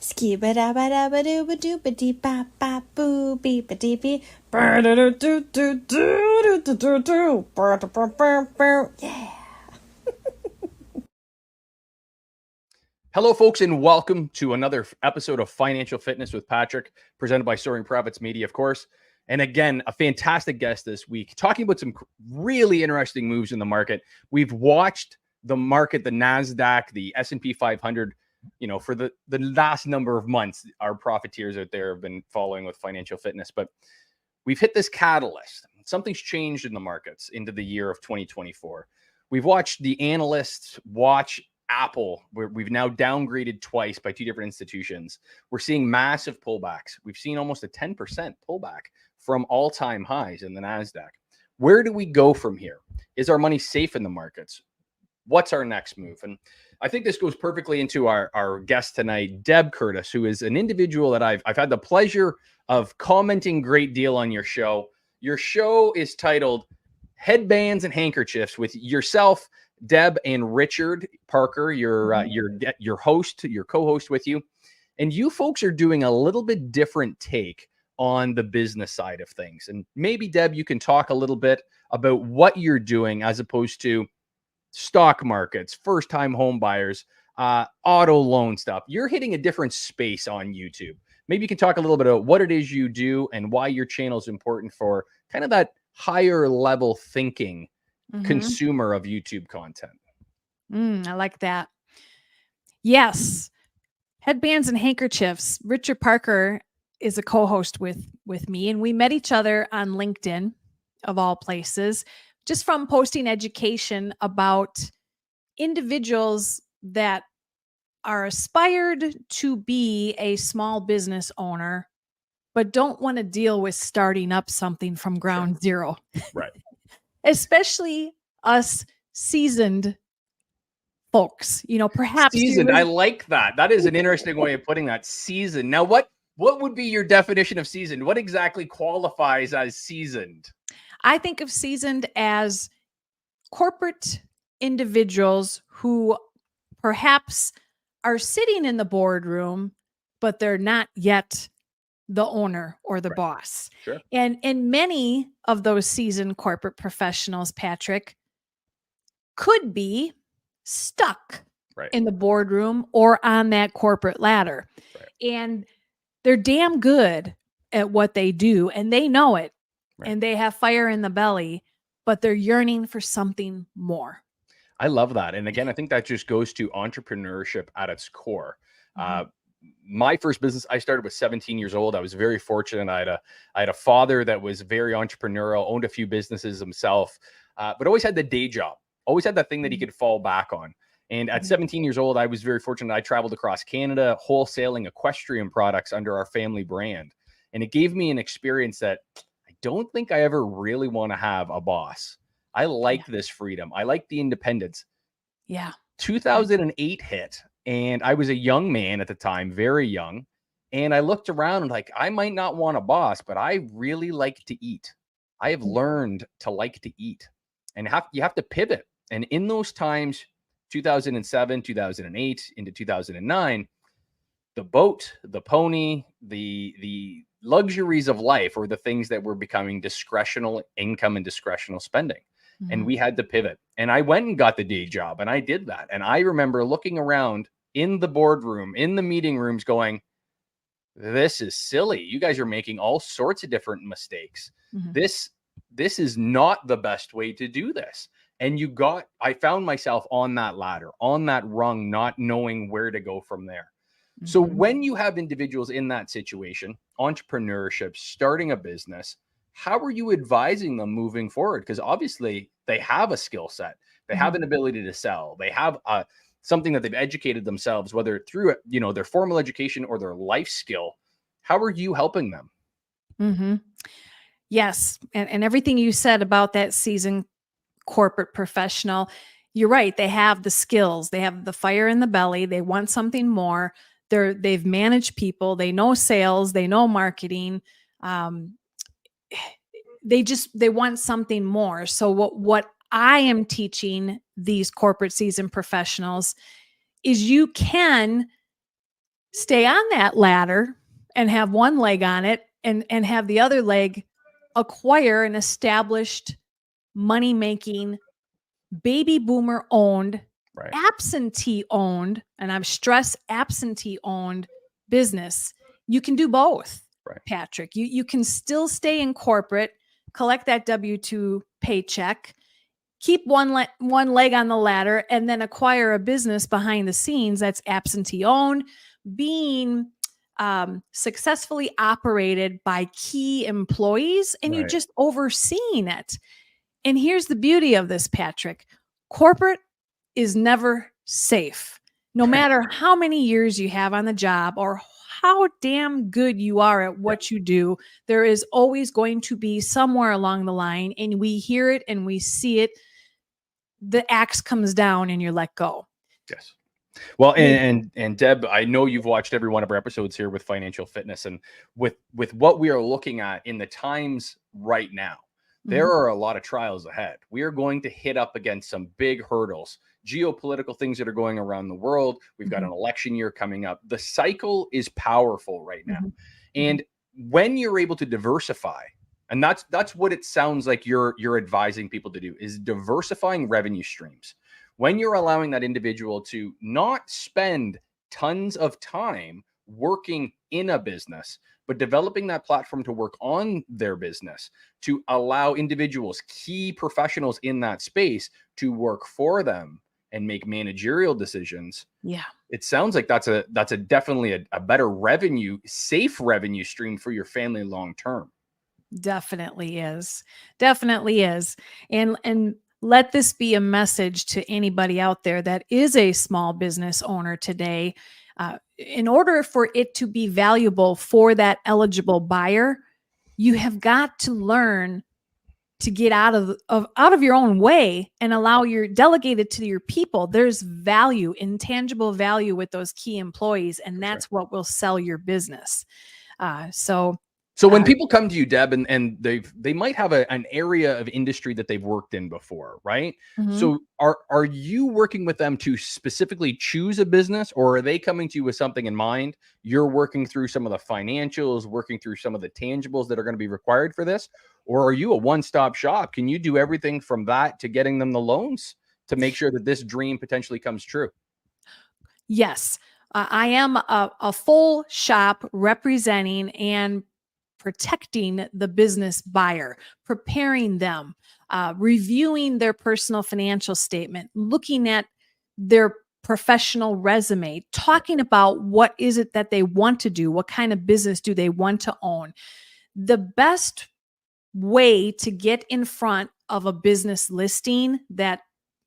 Ski-ba-da-ba-da-ba-doo-ba-doo-ba-dee-ba-ba-boo, Yeah. Hello, folks, and welcome to another episode of Financial Fitness with Patrick, presented by Soaring Prophets Media, of course. And again, a fantastic guest this week, talking about some really interesting moves in the market. We've watched the market, the NASDAQ, the S&P 500, for the last number of months. Our profiteers out there have been following with financial fitness, but we've hit this catalyst. Something's changed in the markets into the year of 2024. We've watched the analysts watch Apple, where we've now downgraded twice by two different institutions. We're seeing massive pullbacks. We've seen almost a 10% pullback from all-time highs in the NASDAQ. Where do we go from here? Is our money safe in the markets? What's our next move? And I think this goes perfectly into our guest tonight, Deb Curtis, who is an individual that I've had the pleasure of commenting a great deal on your show. Your show is titled Headbands and Handkerchiefs, with yourself, Deb, and Richard Parker, your host, your co-host with you. And you folks are doing a little bit different take on the business side of things. And maybe, Deb, you can talk a little bit about what you're doing as opposed to stock markets, first-time home buyers, auto loan stuff. You're hitting a different space on YouTube. Maybe you can talk a little bit about what it is you do and why your channel is important for kind of that higher level thinking consumer of YouTube content. I like that. Yes. Headbands and Handkerchiefs. Richard Parker is a co-host with me, and we met each other on LinkedIn, of all places, just from posting education about individuals that are aspired to be a small business owner, but don't want to deal with starting up something from ground zero. Right. Especially us seasoned folks, perhaps seasoned. I like that. That is an interesting way of putting that. Seasoned. Now, what would be your definition of seasoned? What exactly qualifies as seasoned? I think of seasoned as corporate individuals who perhaps are sitting in the boardroom, but they're not yet the owner or the boss. Sure. And many of those seasoned corporate professionals, Patrick, could be stuck in the boardroom or on that corporate ladder. And they're damn good at what they do, and they know it. And they have fire in the belly, but they're yearning for something more. I love that. And again, I think that just goes to entrepreneurship at its core. My first business I started was 17 years old. I was very fortunate. I had a father that was very entrepreneurial, owned a few businesses himself, but always had the day job, always had that thing that he could fall back on. And at 17 years old, I was very fortunate. I traveled across Canada, wholesaling equestrian products under our family brand. And it gave me an experience that I don't think I ever really want to have a boss. I like this freedom. I like the independence. Yeah. 2008 hit, and I was a young man at the time, very young. And I looked around and like, I might not want a boss, but I really like to eat. I have learned to like to eat, and you have to pivot. And in those times, 2007, 2008 into 2009, the boat, the pony, the luxuries of life were the things that were becoming discretional income and discretional spending. And we had to pivot. And I went and got the day job, and I did that. And I remember looking around in the boardroom, in the meeting rooms going, this is silly. You guys are making all sorts of different mistakes. This is not the best way to do this. And I found myself on that ladder, on that rung, not knowing where to go from there. So when you have individuals in that situation, entrepreneurship, starting a business, how are you advising them moving forward? Because obviously they have a skill set, they have an ability to sell, they have something that they've educated themselves, whether through their formal education or their life skill. How are you helping them? Yes, and everything you said about that seasoned corporate professional, you're right. They have the skills, they have the fire in the belly, they want something more. They've managed people, they know sales, they know marketing. They want something more. So what I am teaching these corporate seasoned professionals is you can stay on that ladder and have one leg on it and have the other leg acquire an established money making baby boomer owned, Right. absentee owned, and I've stressed absentee owned business. You can do both, Right. Patrick. You can still stay in corporate, collect that W-2 paycheck, keep one leg on the ladder, and then acquire a business behind the scenes that's absentee owned, being successfully operated by key employees, and you Right. just overseeing it. And here's the beauty of this, Patrick. Corporate is never safe. No matter how many years you have on the job or how damn good you are at what you do, there is always going to be somewhere along the line, and we hear it and we see it, the axe comes down and you're let go. Yes. Well, and Deb, I know you've watched every one of our episodes here with financial fitness, and with what we are looking at in the times right now, there are a lot of trials ahead. We are going to hit up against some big hurdles, geopolitical things that are going around the world. We've got an election year coming up. The cycle is powerful right now. And when you're able to diversify, and that's what it sounds like you're advising people to do, is diversifying revenue streams. When you're allowing that individual to not spend tons of time working in a business, but developing that platform to work on their business, to allow individuals, key professionals in that space, to work for them and make managerial decisions. Yeah. It sounds like that's a definitely a better revenue, safe revenue stream for your family long term. Definitely is. Definitely is. And let this be a message to anybody out there that is a small business owner today. In order for it to be valuable for that eligible buyer, you have got to learn to get out of your own way and allow delegate it to your people. There's value, intangible value with those key employees, and that's what will sell your business. So when people come to you, Deb, and they might have an area of industry that they've worked in before, right? So are you working with them to specifically choose a business, or are they coming to you with something in mind? You're working through some of the financials, working through some of the tangibles that are going to be required for this, or are you a one-stop shop? Can you do everything from that to getting them the loans to make sure that this dream potentially comes true? Yes, I am a full shop representing and protecting the business buyer, preparing them, reviewing their personal financial statement, looking at their professional resume, talking about what is it that they want to do, what kind of business do they want to own. The best way to get in front of a business listing that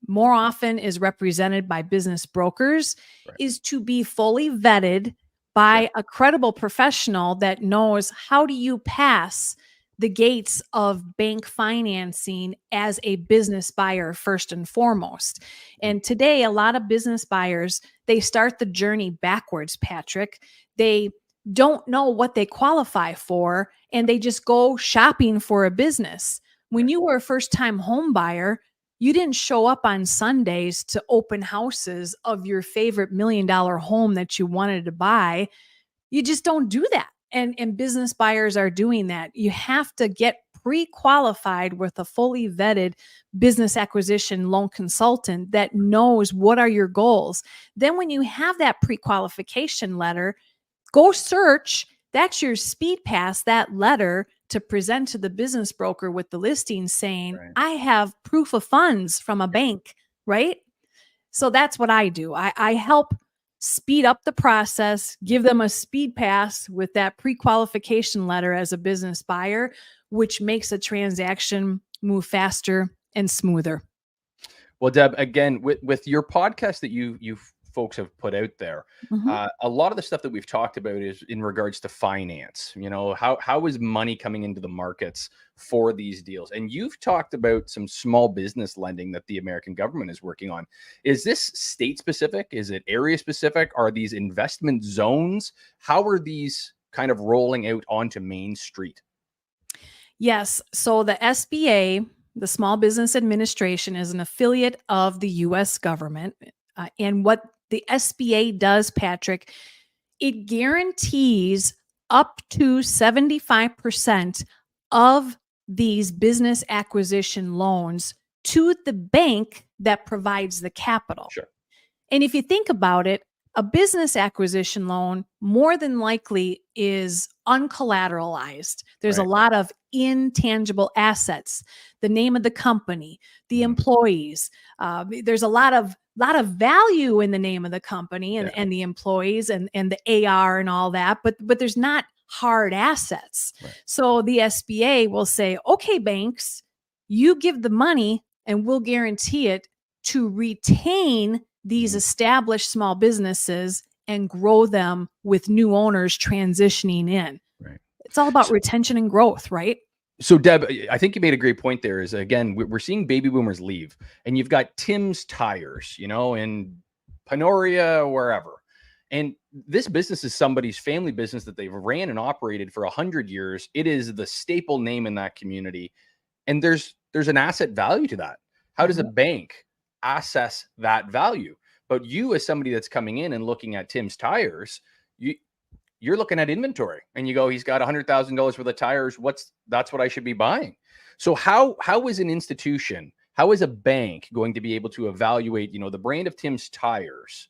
more often is represented by business brokers is to be fully vetted by a credible professional that knows how do you pass the gates of bank financing as a business buyer first and foremost. And today, a lot of business buyers, they start the journey backwards, Patrick. They don't know what they qualify for, and they just go shopping for a business. When you were a first-time home buyer, you didn't show up on Sundays to open houses of your favorite $1 million home that you wanted to buy. You just don't do that. And business buyers are doing that. You have to get pre-qualified with a fully vetted business acquisition loan consultant that knows what are your goals. Then when you have that pre-qualification letter, go search. That's your speed pass, that letter to present to the business broker with the listing saying, I have proof of funds from a bank, right? So that's what I do. I help speed up the process, give them a speed pass with that pre-qualification letter as a business buyer, which makes a transaction move faster and smoother. Well, Deb, again, with your podcast that you folks have put out there, a lot of the stuff that we've talked about is in regards to finance. You know, how is money coming into the markets for these deals? And you've talked about some small business lending that the American government is working on. Is this state specific? Is it area specific? Are these investment zones? How are these kind of rolling out onto Main Street? Yes. So the SBA, the Small Business Administration, is an affiliate of the U.S. government. And what the SBA does, Patrick, it guarantees up to 75% of these business acquisition loans to the bank that provides the capital. Sure. And if you think about it, a business acquisition loan more than likely is uncollateralized. There's a Right. lot of intangible assets, the name of the company, the Mhm. employees. There's a lot of value in the name of the company and, Yeah. and the employees and the AR and all that, but there's not hard assets. Right. So the SBA will say, okay, banks, you give the money and we'll guarantee it to retain these Mhm. established small businesses and grow them with new owners transitioning in. Right. It's all about So- retention and growth, right? So Deb, I think you made a great point there is, again, we're seeing baby boomers leave, and you've got Tim's Tires, in Penoria, wherever. And this business is somebody's family business that they've ran and operated for 100 years. It is the staple name in that community. And there's an asset value to that. How does a bank assess that value? But you, as somebody that's coming in and looking at Tim's Tires, you're looking at inventory and you go, he's got $100,000 worth of tires. That's what I should be buying. So how is an institution, how is a bank going to be able to evaluate, the brand of Tim's Tires,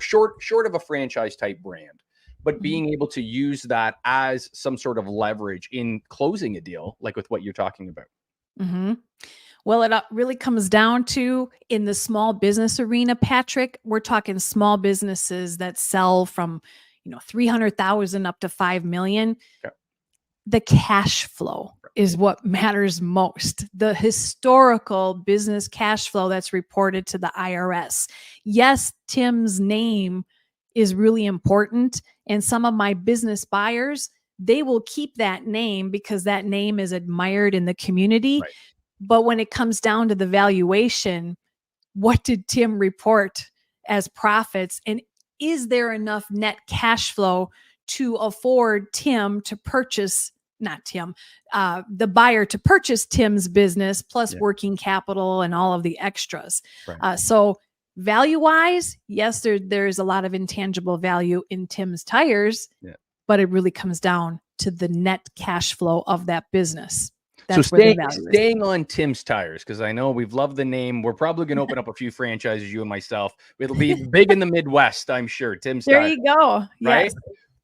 short of a franchise type brand, but being able to use that as some sort of leverage in closing a deal, like with what you're talking about? Mm-hmm. Well, it really comes down to, in the small business arena, Patrick, we're talking small businesses that sell from, 300,000 up to 5 million. Okay. The cash flow is what matters most. The historical business cash flow that's reported to the IRS. Yes, Tim's name is really important. And some of my business buyers, they will keep that name because that name is admired in the community. Right. But when it comes down to the valuation, what did Tim report as profits? And is there enough net cash flow to afford Tim to purchase, not Tim, the buyer to purchase Tim's business plus working capital and all of the extras? Right. So value-wise, yes, there's a lot of intangible value in Tim's Tires, but it really comes down to the net cash flow of that business. That's So staying on Tim's Tires, because I know we've loved the name. We're probably going to open up a few franchises, you and myself. It'll be big in the Midwest, I'm sure. Tim's there Tires. You go. Right? Yes.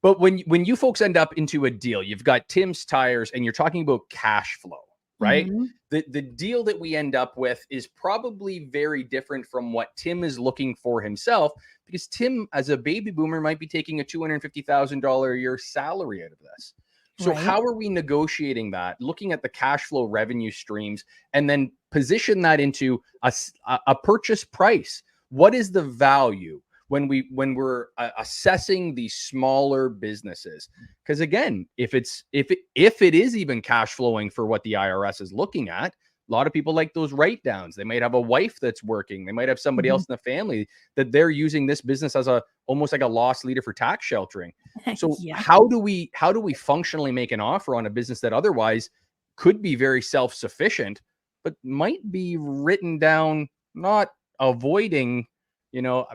But when you folks end up into a deal, you've got Tim's Tires and you're talking about cash flow, right? Mm-hmm. The deal that we end up with is probably very different from what Tim is looking for himself, because Tim, as a baby boomer, might be taking a $250,000 a year salary out of this. So Right. how are we negotiating that, looking at the cash flow revenue streams, and then position that into a purchase price? What is the value when we're assessing these smaller businesses? Because again, if it is even cash flowing for what the IRS is looking at, a lot of people like those write downs. They might have a wife that's working. They might have somebody else in the family that they're using this business as almost like a loss leader for tax sheltering. So how do we functionally make an offer on a business that otherwise could be very self-sufficient, but might be written down, not avoiding,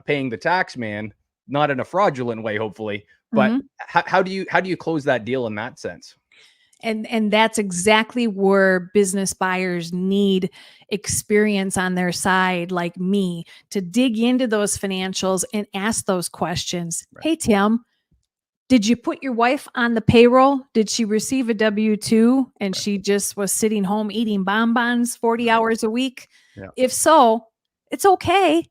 paying the tax man, not in a fraudulent way, hopefully, but how do you close that deal in that sense? And that's exactly where business buyers need experience on their side, like me, to dig into those financials and ask those questions. Right. Hey, Tim, did you put your wife on the payroll? Did she receive a W-2 and she just was sitting home eating bonbons 40 hours a week? Yeah. If so, it's okay.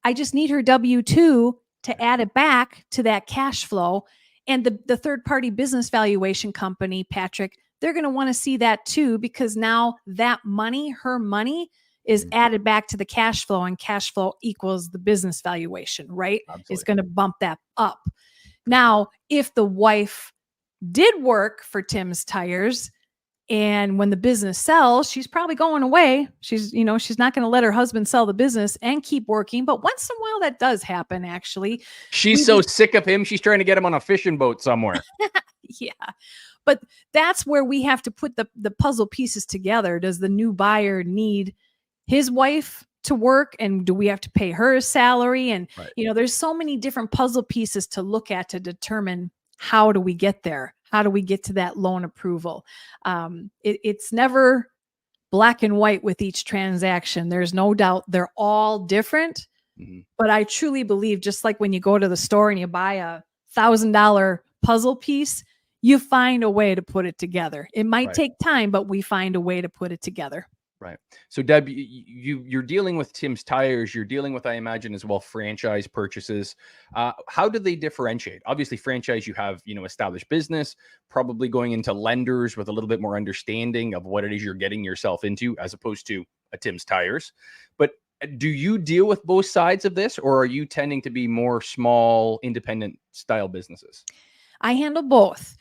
I just need her W-2 to add it back to that cash flow. And the third-party business valuation company, Patrick, they're going to want to see that too, because now that money, her money, is added back to the cash flow, and cash flow equals the business valuation, right? Absolutely. It's going to bump that up. Now, if the wife did work for Tim's Tires, and when the business sells, she's probably going away. She's not going to let her husband sell the business and keep working. But once in a while, that does happen, actually. She's so sick of him, she's trying to get him on a fishing boat somewhere. Yeah. But that's where we have to put the puzzle pieces together. Does the new buyer need his wife to work, and do we have to pay her a salary? And, Right. there's so many different puzzle pieces to look at to determine how do we get there? How do we get to that loan approval? It's never black and white with each transaction. There's no doubt they're all different. Mhm. But I truly believe, just like when you go to the store and you buy a $1,000 puzzle piece, you find a way to put it together. It might Right. take time, but we find a way to put it together. Right. So Deb, you're dealing with Tim's Tires. You're dealing with, I imagine, as well, franchise purchases. How do they differentiate? Obviously, franchise, you have, established business, probably going into lenders with a little bit more understanding of what it is you're getting yourself into, as opposed to a Tim's Tires. But do you deal with both sides of this, or are you tending to be more small, independent style businesses? I handle both.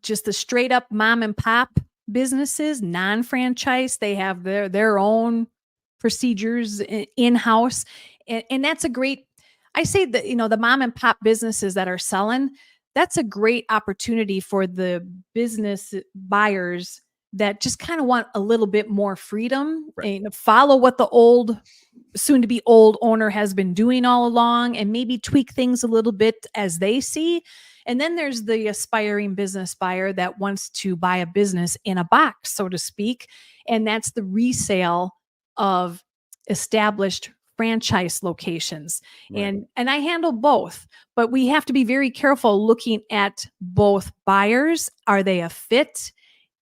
Just the straight up mom and pop businesses, non-franchise, they have their own procedures in-house. And that's a great, I say that, the mom and pop businesses that are selling, that's a great opportunity for the business buyers that just kind of want a little bit more freedom, Right. and follow what the soon to be old owner has been doing all along, and maybe tweak things a little bit as they see. And then there's the aspiring business buyer that wants to buy a business in a box, so to speak. And that's the resale of established franchise locations. Right. And I handle both, but we have to be very careful looking at both buyers. Are they a fit?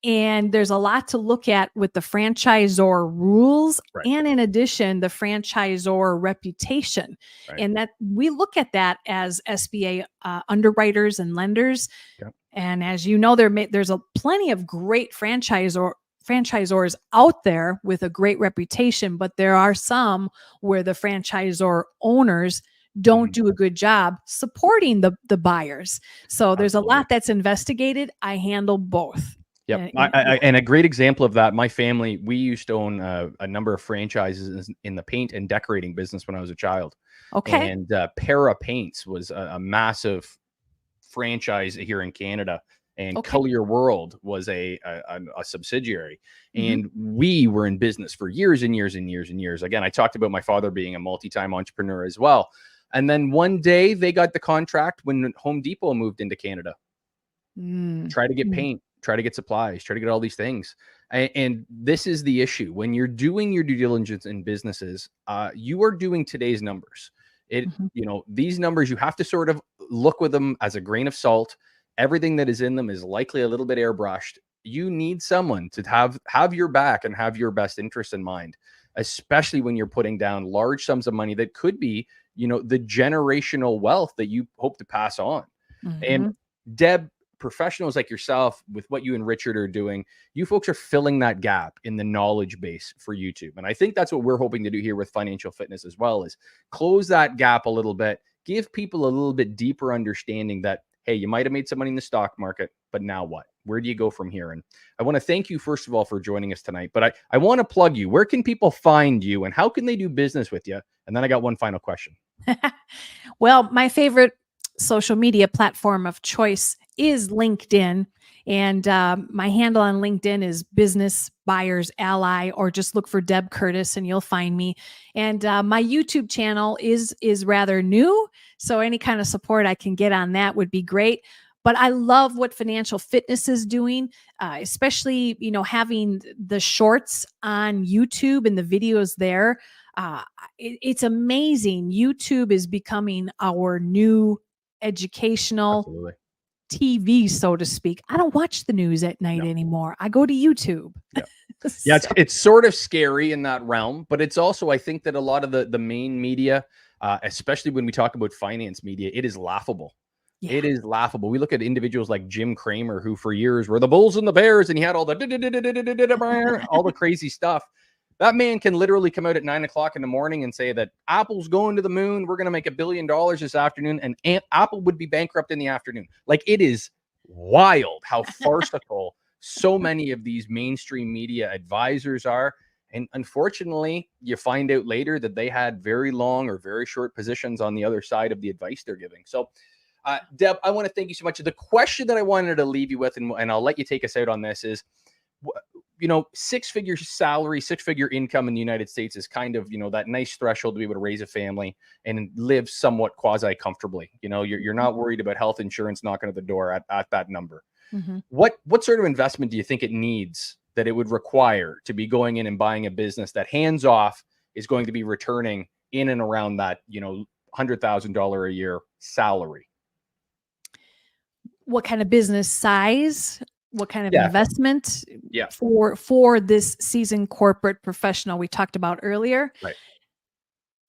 And there's a lot to look at with the franchisor rules, Right. and in addition, the franchisor reputation. Right. And that we look at that as SBA underwriters and lenders. Yep. And as you know, there's plenty of great franchisors out there with a great reputation, but there are some where the franchisor owners don't Mhm. do a good job supporting the buyers. So there's a Absolutely. lot that's investigated. I handle both. Yep. And- And a great example of that, my family, we used to own a number of franchises in the paint and decorating business when I was a child. Okay. And Para Paints was a massive franchise here in Canada. And Okay. Collier World was a subsidiary. Mhm. And we were in business for years and years and years and years. Again, I talked about my father being a multi-time entrepreneur as well. And then one day they got the contract when Home Depot moved into Canada. Try to get paint, try to get supplies, try to get all these things. And this is the issue. When you're doing your due diligence in businesses, you are doing today's numbers. Mhm. These numbers, you have to sort of look with them as a grain of salt. Everything that is in them is likely a little bit airbrushed. You need someone to have your back and have your best interest in mind, especially when you're putting down large sums of money that could be, the generational wealth that you hope to pass on. And Mhm. Deb, professionals like yourself, with what you and Richard are doing, you folks are filling that gap in the knowledge base for YouTube. And I think that's what we're hoping to do here with Financial Fitness as well, is close that gap a little bit, give people a little bit deeper understanding that, hey, you might have made some money in the stock market, but now what? Where do you go from here? And I want to thank you, first of all, for joining us tonight. But I want to plug you. Where can people find you, and how can they do business with you? And then I got one final question. Well, my favorite social media platform of choice is LinkedIn. And my handle on LinkedIn is Business Buyers Ally, or just look for Deb Curtis and you'll find me. And my YouTube channel is rather new, so any kind of support I can get on that would be great. But I love what Financial Fitness is doing, especially having the shorts on YouTube and the videos there. It's amazing. YouTube is becoming our new educational Absolutely. TV, so to speak. I don't watch the news at night No. anymore. I go to YouTube. Yeah. Yeah, So- it's sort of scary in that realm, but it's also, I think that a lot of the main media, especially when we talk about finance media, it is laughable. yeah. It is laughable. We look at individuals like Jim Cramer, who for years were the Bulls and the Bears, and he had all the crazy stuff. That man can literally come out at 9 o'clock in the morning and say that Apple's going to the moon. We're going to make $1 billion this afternoon, and Apple would be bankrupt in the afternoon. Like, it is wild how farcical so many of these mainstream media advisors are. And unfortunately, you find out later that they had very long or very short positions on the other side of the advice they're giving. So, Deb, I want to thank you so much. The question that I wanted to leave you with, and I'll let you take us out on this, is six-figure salary, six-figure income in the United States is kind of, that nice threshold to be able to raise a family and live somewhat quasi-comfortably. You're not worried about health insurance knocking at the door at that number. Mm-hmm. What sort of investment do you think it needs, that it would require to be going in and buying a business that hands off is going to be returning in and around that, $100,000 a year salary? What kind of business size? What kind of Yeah. investment Yeah. for this seasoned corporate professional we talked about earlier? Right.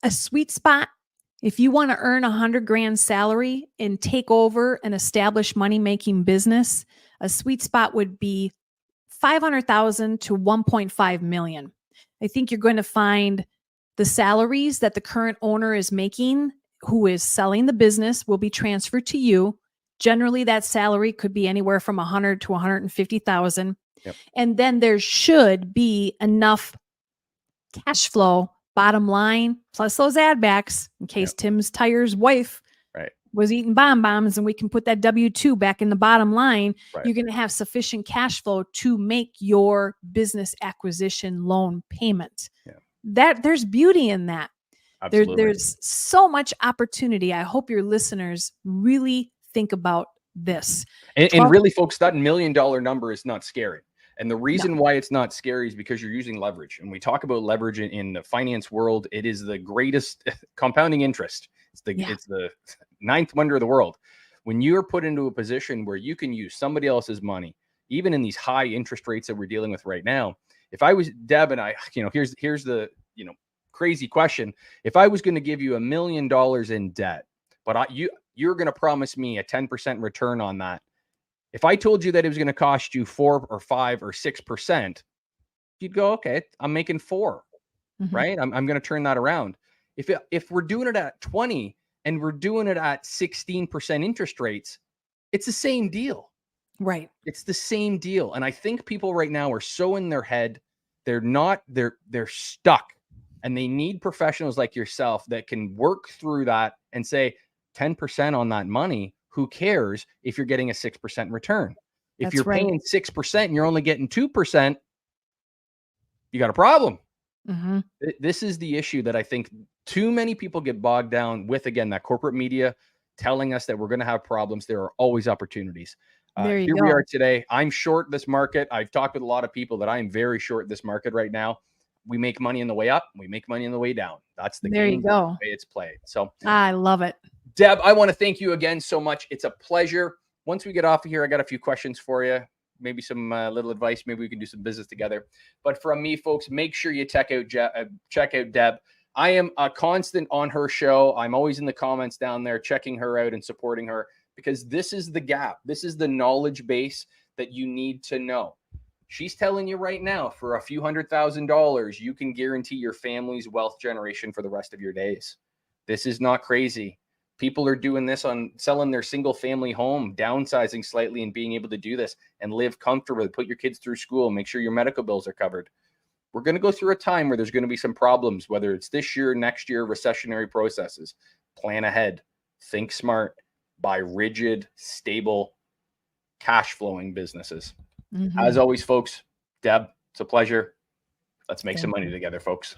A sweet spot. If you want to earn $100,000 salary and take over an established money-making business, a sweet spot would be $500,000 to $1.5 million. I think you're going to find the salaries that the current owner is making, who is selling the business, will be transferred to you. Generally, that salary could be anywhere from $100,000 to $150,000. Yep. And then there should be enough cash flow, bottom line, plus those ad backs in case Yep. Tim's Tire's wife was eating bonbons, and we can put that W-2 back in the bottom line. Right. You're going to have sufficient cash flow to make your business acquisition loan payment. Yeah. There's beauty in that. Absolutely. There's so much opportunity. I hope your listeners really think about this. And really, folks, that $1 million number is not scary. And the reason why it's not scary is because you're using leverage. And we talk about leverage in the finance world. It is the greatest compounding interest. It's the ninth wonder of the world. When you're put into a position where you can use somebody else's money, even in these high interest rates that we're dealing with right now. If I was Deb and I, here's the, crazy question. If I was going to give you $1 million in debt, but you're going to promise me a 10% return on that. If I told you that it was going to cost you 4 or 5 or 6%, you'd go, okay, I'm making 4, right? I'm going to turn that around. If we're doing it at 20 and we're doing it at 16% interest rates, it's the same deal. Right. It's the same deal. And I think people right now are so in their head, they're stuck, and they need professionals like yourself that can work through that and say 10% on that money. Who cares if you're getting a 6% return? If you're paying 6% and you're only getting 2%, you got a problem. Mm-hmm. This is the issue that I think too many people get bogged down with. Again, that corporate media telling us that we're going to have problems. There are always opportunities. Here we are today. I'm short this market. I've talked with a lot of people that I'm very short this market right now. We make money on the way up. We make money on the way down. That's the game. The way it's played. So I love it. Deb, I want to thank you again so much. It's a pleasure. Once we get off of here, I got a few questions for you. Maybe some little advice. Maybe we can do some business together. But from me, folks, make sure you check out Deb. I am a constant on her show. I'm always in the comments down there, checking her out and supporting her, because this is the gap. This is the knowledge base that you need to know. She's telling you right now, for a few $100,000, you can guarantee your family's wealth generation for the rest of your days. This is not crazy. People are doing this on selling their single family home, downsizing slightly, and being able to do this and live comfortably, put your kids through school, make sure your medical bills are covered. We're going to go through a time where there's going to be some problems, whether it's this year, next year, recessionary processes. Plan ahead, think smart, buy rigid, stable, cash flowing businesses. Mm-hmm. As always, folks, Deb, it's a pleasure. Let's make some money together, folks.